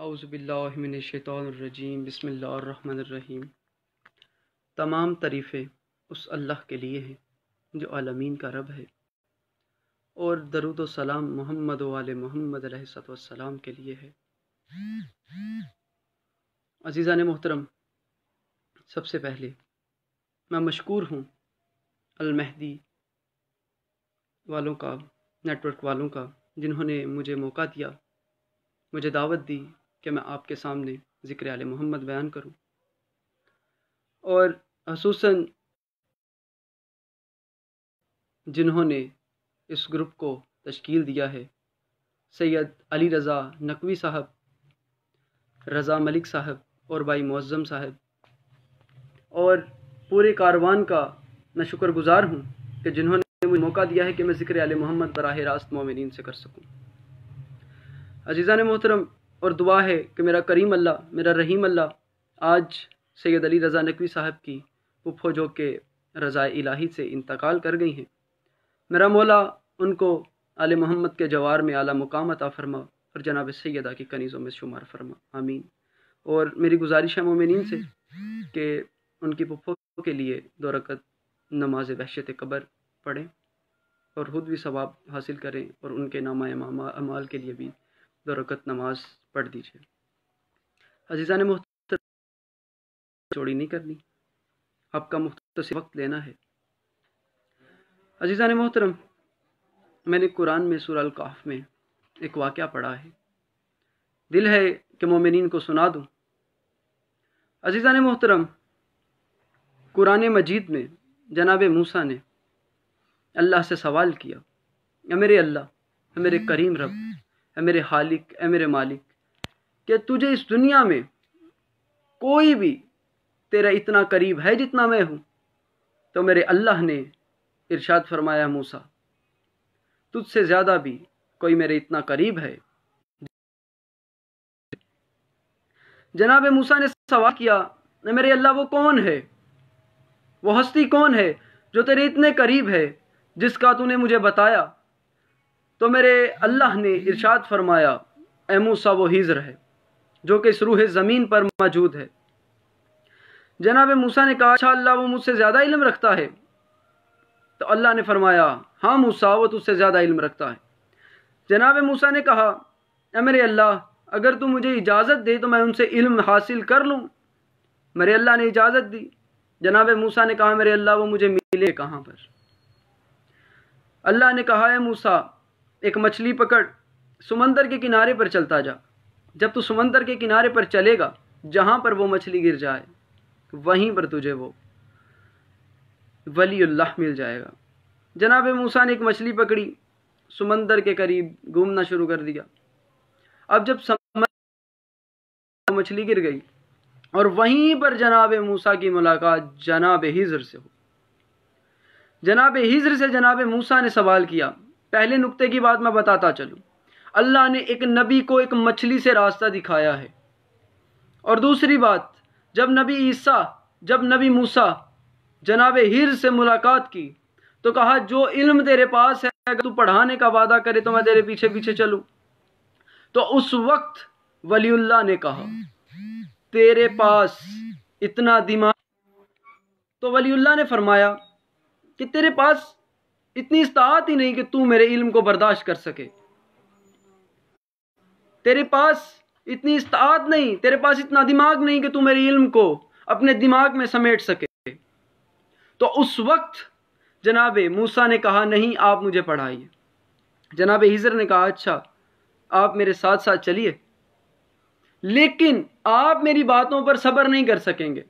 اعوذ باللہ من الشیطان الرجیم بسم اللہ الرحمن الرحیم۔ تمام تعریفیں اس اللہ کے لیے ہیں جو عالمین کا رب ہے، اور درود و سلام محمد و آل محمد علیہ الصلوۃ والسلام کے لیے ہے۔ عزیزان محترم، سب سے پہلے میں مشکور ہوں المہدی والوں کا، نیٹ ورک والوں کا، جنہوں نے مجھے موقع دیا، مجھے دعوت دی کہ میں آپ کے سامنے ذکر آل محمد بیان کروں، اور خصوصاً جنہوں نے اس گروپ کو تشکیل دیا ہے، سید علی رضا نقوی صاحب، رضا ملک صاحب اور بھائی معظم صاحب، اور پورے کاروان کا میں شکر گزار ہوں کہ جنہوں نے مجھے موقع دیا ہے کہ میں ذکر آل محمد براہ راست مومنین سے کر سکوں۔ عزیزان محترم، اور دعا ہے کہ میرا کریم اللہ، میرا رحیم اللہ آج سید علی رضا نقوی صاحب کی پھپھو جو کہ رضا الہی سے انتقال کر گئی ہیں، میرا مولا ان کو آل محمد کے جوار میں اعلیٰ مقام عطا فرما اور جناب سیدہ کی کنیزوں میں شمار فرما، آمین۔ اور میری گزارش ہے مومنین سے کہ ان کی پھپھو کے لیے 2 رکعت نماز وحشت قبر پڑھیں اور خود بھی ثواب حاصل کریں، اور ان کے نامہ اعمال کے لیے بھی 2 رکعت نماز پڑھ دیجیے۔ عزیزان محترم، چوڑی نہیں کرنی، آپ کا مختصر وقت لینا ہے۔ عزیزان محترم، میں نے قرآن میں سورہ الکہف میں ایک واقعہ پڑھا ہے، دل ہے کہ مومنین کو سنا دوں۔ عزیزان محترم، قرآن مجید میں جناب موسیٰ نے اللہ سے سوال کیا، اے میرے اللہ، اے میرے کریم رب، اے میرے خالق، اے میرے مالک، کہ تجھے اس دنیا میں کوئی بھی تیرا اتنا قریب ہے جتنا میں ہوں؟ تو میرے اللہ نے ارشاد فرمایا، موسیٰ، تجھ سے زیادہ بھی کوئی میرے اتنا قریب ہے۔ جناب موسیٰ نے سوال کیا، اے میرے اللہ، وہ کون ہے، وہ ہستی کون ہے جو تیرے اتنے قریب ہے جس کا تو نے مجھے بتایا؟ تو میرے اللہ نے ارشاد فرمایا، اے موسیٰ، وہ خضر ہے جو کہ اس روح زمین پر موجود ہے۔ جناب موسیٰ نے کہا، اچھا اللہ، وہ مجھ سے زیادہ علم رکھتا ہے؟ تو اللہ نے فرمایا، ہاں موسیٰ، وہ تجھ سے زیادہ علم رکھتا ہے۔ جناب موسیٰ نے کہا، اے میرے اللہ، اگر تو مجھے اجازت دے تو میں ان سے علم حاصل کر لوں۔ میرے اللہ نے اجازت دی۔ جناب موسیٰ نے کہا، میرے اللہ، وہ مجھے ملے کہاں پر؟ اللہ نے کہا، اے موسیٰ، ایک مچھلی پکڑ، سمندر کے کنارے پر چلتا جا، جب تو سمندر کے کنارے پر چلے گا، جہاں پر وہ مچھلی گر جائے وہیں پر تجھے وہ ولی اللہ مل جائے گا۔ جناب موسیٰ نے ایک مچھلی پکڑی، سمندر کے قریب گھومنا شروع کر دیا۔ اب جب مچھلی گر گئی اور وہیں پر جناب موسیٰ کی ملاقات جناب خضر سے ہو۔ جناب خضر سے جناب موسیٰ نے سوال کیا۔ پہلے نقطے کی بات میں بتاتا چلوں، اللہ نے ایک نبی کو ایک مچھلی سے راستہ دکھایا ہے، اور دوسری بات، جب نبی موسیٰ جناب خضر سے ملاقات کی تو کہا، جو علم تیرے پاس ہے اگر تو پڑھانے کا وعدہ کرے تو میں تیرے پیچھے پیچھے چلوں۔ تو اس وقت ولی اللہ نے کہا، تیرے پاس اتنا دماغ؟ تو ولی اللہ نے فرمایا کہ تیرے پاس اتنی استطاعت ہی نہیں کہ تو میرے علم کو برداشت کر سکے، تیرے پاس اتنی استطاعت نہیں، تیرے پاس اتنا دماغ نہیں کہ تو میرے علم کو اپنے دماغ میں سمیٹ سکے۔ تو اس وقت جناب موسیٰ نے کہا، نہیں، آپ مجھے پڑھائیے۔ جناب خضر نے کہا، اچھا، آپ میرے ساتھ ساتھ چلیے، لیکن آپ میری باتوں پر صبر نہیں کر سکیں گے۔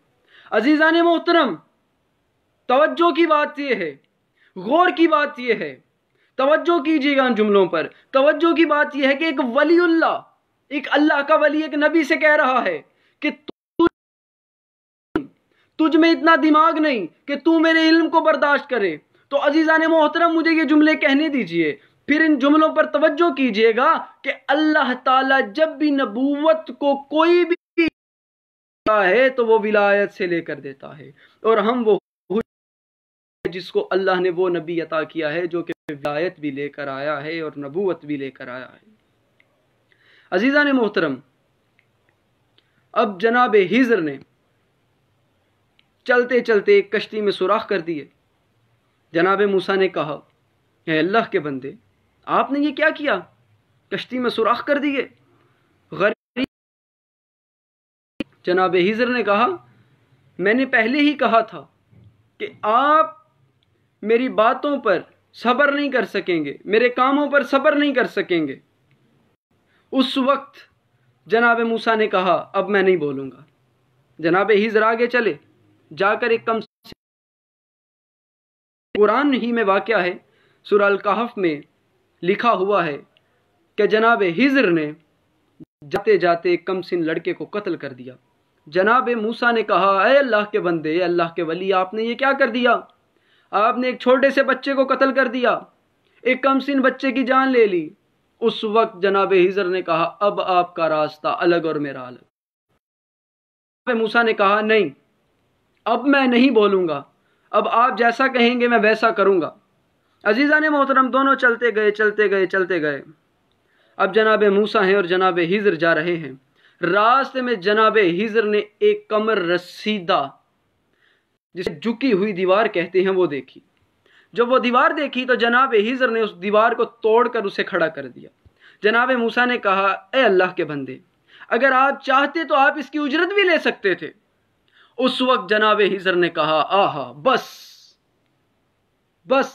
عزیزان محترم، توجہ کی بات یہ ہے، غور کی بات یہ ہے، توجہ کیجیے گا ان جملوں پر۔ توجہ کی بات یہ ہے کہ ایک ولی اللہ، ایک اللہ کا ولی ایک نبی سے کہہ رہا ہے کہ تجھ میں اتنا دماغ نہیں کہ تو میرے علم کو برداشت کرے۔ تو عزیزان محترم، مجھے یہ جملے کہنے دیجئے، پھر ان جملوں پر توجہ کیجئے گا کہ اللہ تعالیٰ جب بھی نبوت کو کوئی بھی دیتا ہے تو وہ ولایت سے لے کر دیتا ہے، اور ہم وہ جس کو اللہ نے وہ نبی عطا کیا ہے جو کہ ولایت بھی لے کر آیا ہے اور نبوت بھی لے کر آیا ہے۔ عزیزان محترم، اب جناب ہیزر نے چلتے چلتے ایک کشتی میں سوراخ کر دیے۔ جناب موسیٰ نے کہا اے اللہ کے بندے، آپ نے یہ کیا کیا؟ کشتی میں سوراخ کر دیے؟ غریب جناب ہیزر نے کہا میں نے پہلے ہی کہا تھا کہ آپ میری باتوں پر صبر نہیں کر سکیں گے، میرے کاموں پر صبر نہیں کر سکیں گے۔ اس وقت جناب موسیٰ نے کہا اب میں نہیں بولوں گا۔ جناب ہیزر آگے چلے، جا کر ایک قرآن ہی میں واقعہ ہے، سورہ الکہف میں لکھا ہوا ہے کہ جناب ہیزر نے جاتے جاتے ایک کم سن لڑکے کو قتل کر دیا۔ جناب موسیٰ نے کہا اے اللہ کے بندے، اے اللہ کے ولی، آپ نے یہ کیا کر دیا؟ آپ نے ایک چھوٹے سے بچے کو قتل کر دیا، ایک کم سن بچے کی جان لے لی۔ اس وقت جناب ہیزر نے کہا اب آپ کا راستہ الگ اور میرا الگ۔ جناب موسیٰ نے کہا نہیں، اب میں نہیں بولوں گا، اب آپ جیسا کہیں گے میں ویسا کروں گا۔ عزیزان محترم، دونوں چلتے گئے۔ اب جناب موسیٰ ہیں اور جناب ہیزر جا رہے ہیں۔ راستے میں جناب ہیزر نے ایک کمر رسیدہ، جسے جھکی ہوئی دیوار کہتے ہیں، وہ دیکھی۔ جب وہ دیوار دیکھی تو جناب ہیزر نے اس دیوار کو توڑ کر اسے کھڑا کر دیا۔ جناب موسیٰ نے کہا اے اللہ کے بندے، اگر آپ چاہتے تو آپ اس کی اجرت بھی لے سکتے تھے۔ اس وقت جناب ہیزر نے کہا آہا، بس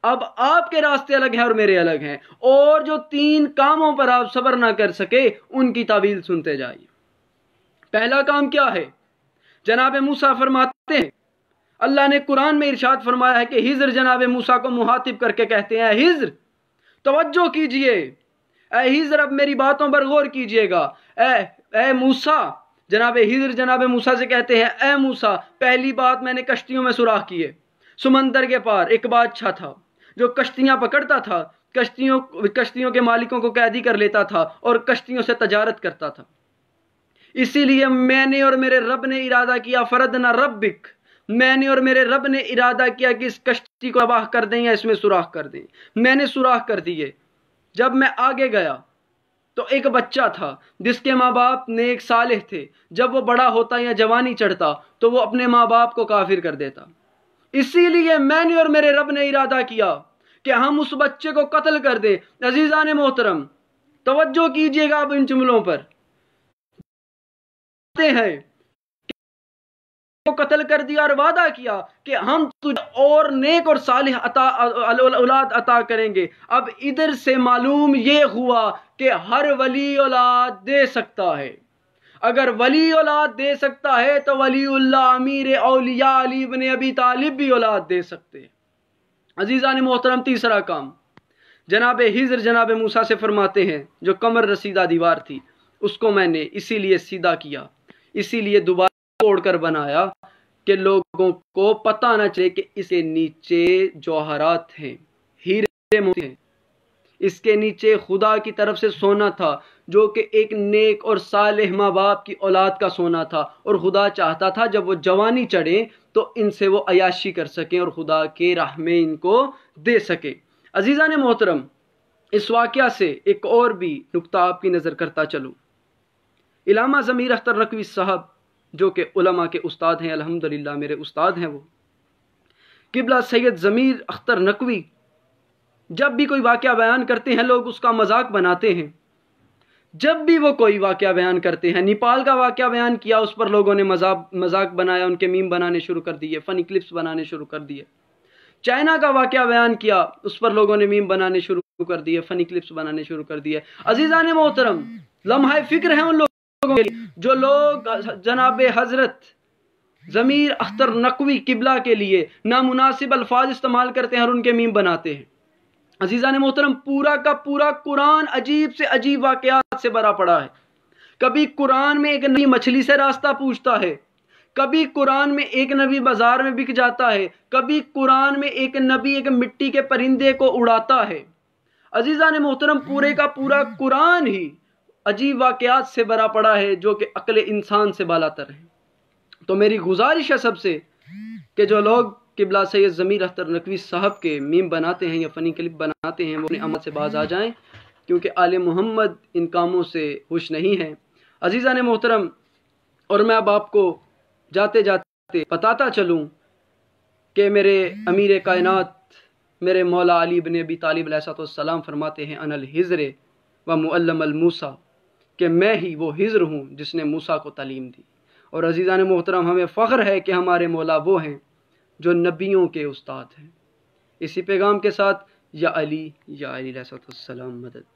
اب آپ کے راستے الگ ہیں اور میرے الگ ہیں، اور جو 3 کاموں پر آپ صبر نہ کر سکے ان کی تعویل سنتے جائیے۔ پہلا کام کیا ہے؟ جناب موسیٰ فرماتے ہیں، اللہ نے قرآن میں ارشاد فرمایا ہے کہ ہیزر جناب موسیٰ کو مخاطب کر کے کہتے ہیں اے ہیزر توجہ کیجئے، اے ہیزر اب میری باتوں پر غور کیجئے گا۔ اے موسیٰ، جناب ہیزر جناب موسیٰ سے کہتے ہیں اے موسیٰ، پہلی بات میں نے کشتیوں میں سوراخ کیے، سمندر کے پار ایک بادشاہ تھا جو کشتیاں پکڑتا تھا، کشتیوں کے مالکوں کو قیدی کر لیتا تھا اور کشتیوں سے تجارت کرتا تھا۔ اسی لیے میں نے اور میرے رب نے ارادہ کیا فردنا ربک، میں نے اور میرے رب نے ارادہ کیا کہ اس کشتی کو تباہ کر دیں یا اس میں سوراخ کر دیں۔ میں نے سوراخ کر دیے۔ جب میں آگے گیا تو ایک بچہ تھا جس کے ماں باپ نیک صالح تھے، جب وہ بڑا ہوتا یا جوانی چڑھتا تو وہ اپنے ماں باپ کو کافر کر دیتا۔ اسی لیے میں نے اور میرے رب نے ارادہ کیا کہ ہم اس بچے کو قتل کر دیں۔ عزیزان محترم، توجہ کیجئے گا اب ان جملوں پر۔ ہیں کو قتل کر دیا اور وعدہ کیا کہ ہم تجھے اور نیک اور صالح اولاد عطا کریں گے۔ اب ادھر سے معلوم یہ ہوا کہ ہر ولی اولاد دے سکتا ہے۔ اگر ولی اولاد دے سکتا ہے تو ولی اللہ امیر اولیاء علی بن ابی طالب بھی اولاد دے سکتے ہیں۔ عزیزان محترم، تیسرا کام جناب ہیزر جناب موسیٰ سے فرماتے ہیں جو کمر رسیدہ دیوار تھی اس کو میں نے اسی لیے سیدھا کیا، اسی لیے دوبارہ توڑ کر بنایا کہ لوگوں کو پتہ نہ چلے کہ اس کے نیچے جوہرات ہیں، ہیرے موتی ہیں۔ اس کے نیچے خدا کی طرف سے سونا تھا جو کہ ایک نیک اور صالح ماں باپ کی اولاد کا سونا تھا، اور خدا چاہتا تھا جب وہ جوانی چڑھیں تو ان سے وہ عیاشی کر سکیں اور خدا کے راہ میں ان کو دے سکیں۔ عزیزان محترم، اس واقعہ سے ایک اور بھی نقطہ آپ کی نظر کرتا چلوں۔ علامہ ضمیر اختر نقوی صاحب جو کہ علماء کے استاد ہیں، الحمدللہ میرے استاد ہیں، وہ قبلہ سید ضمیر اختر نقوی جب بھی کوئی واقعہ بیان کرتے ہیں لوگ اس کا مذاق بناتے ہیں۔ جب بھی وہ کوئی واقعہ بیان کرتے ہیں، نیپال کا واقعہ بیان کیا اس پر لوگوں نے مذاق بنایا، ان کے میم بنانے شروع کر دیے، فنی کلپس بنانے شروع کر دیے۔ چائنا کا واقعہ بیان کیا، اس پر لوگوں نے میم بنانے شروع کر دیے، فنی کلپس بنانے شروع کر دیے۔ عزیزان محترم، لمحہ فکر ہے ان لوگوں کے لیے جو لوگ جناب حضرت ضمیر اختر نقوی قبلہ کے لیے نامناسب الفاظ استعمال کرتے ہیں اور ان کے میم بناتے ہیں۔ عزیزان محترم، پورا کا پورا قرآن عجیب سے عجیب واقعات سے بھرا پڑا ہے۔ کبھی قرآن میں ایک نبی مچھلی سے راستہ پوچھتا ہے، کبھی قرآن میں ایک نبی بازار میں بک جاتا ہے، کبھی قرآن میں ایک نبی ایک مٹی کے پرندے کو اڑاتا ہے۔ عزیزان محترم، پورے کا پورا قرآن ہی عجیب واقعات سے بھرا پڑا ہے جو کہ عقل انسان سے بالاتر ہے۔ تو میری گزارش ہے سب سے کہ جو لوگ قبلہ سید ضمیر اختر نقوی صاحب کے میم بناتے ہیں یا فنی کلپ بناتے ہیں وہ اپنے عمل سے باز آ جائیں، کیونکہ آل محمد ان کاموں سے خوش نہیں ہیں۔ عزیزان محترم، اور میں اب آپ کو جاتے جاتے بتاتا چلوں کہ میرے امیر کائنات میرے مولا علی بن ابی طالب علیہ السلام فرماتے ہیں انا الحضر و معلم الموسیٰ، کہ میں ہی وہ حضر ہوں جس نے موسیٰ کو تعلیم دی۔ اور عزیزان محترم، ہمیں فخر ہے کہ ہمارے مولا وہ ہیں جو نبیوں کے استاد ہیں۔ اسی پیغام کے ساتھ یا علی علیہ السلام مدد۔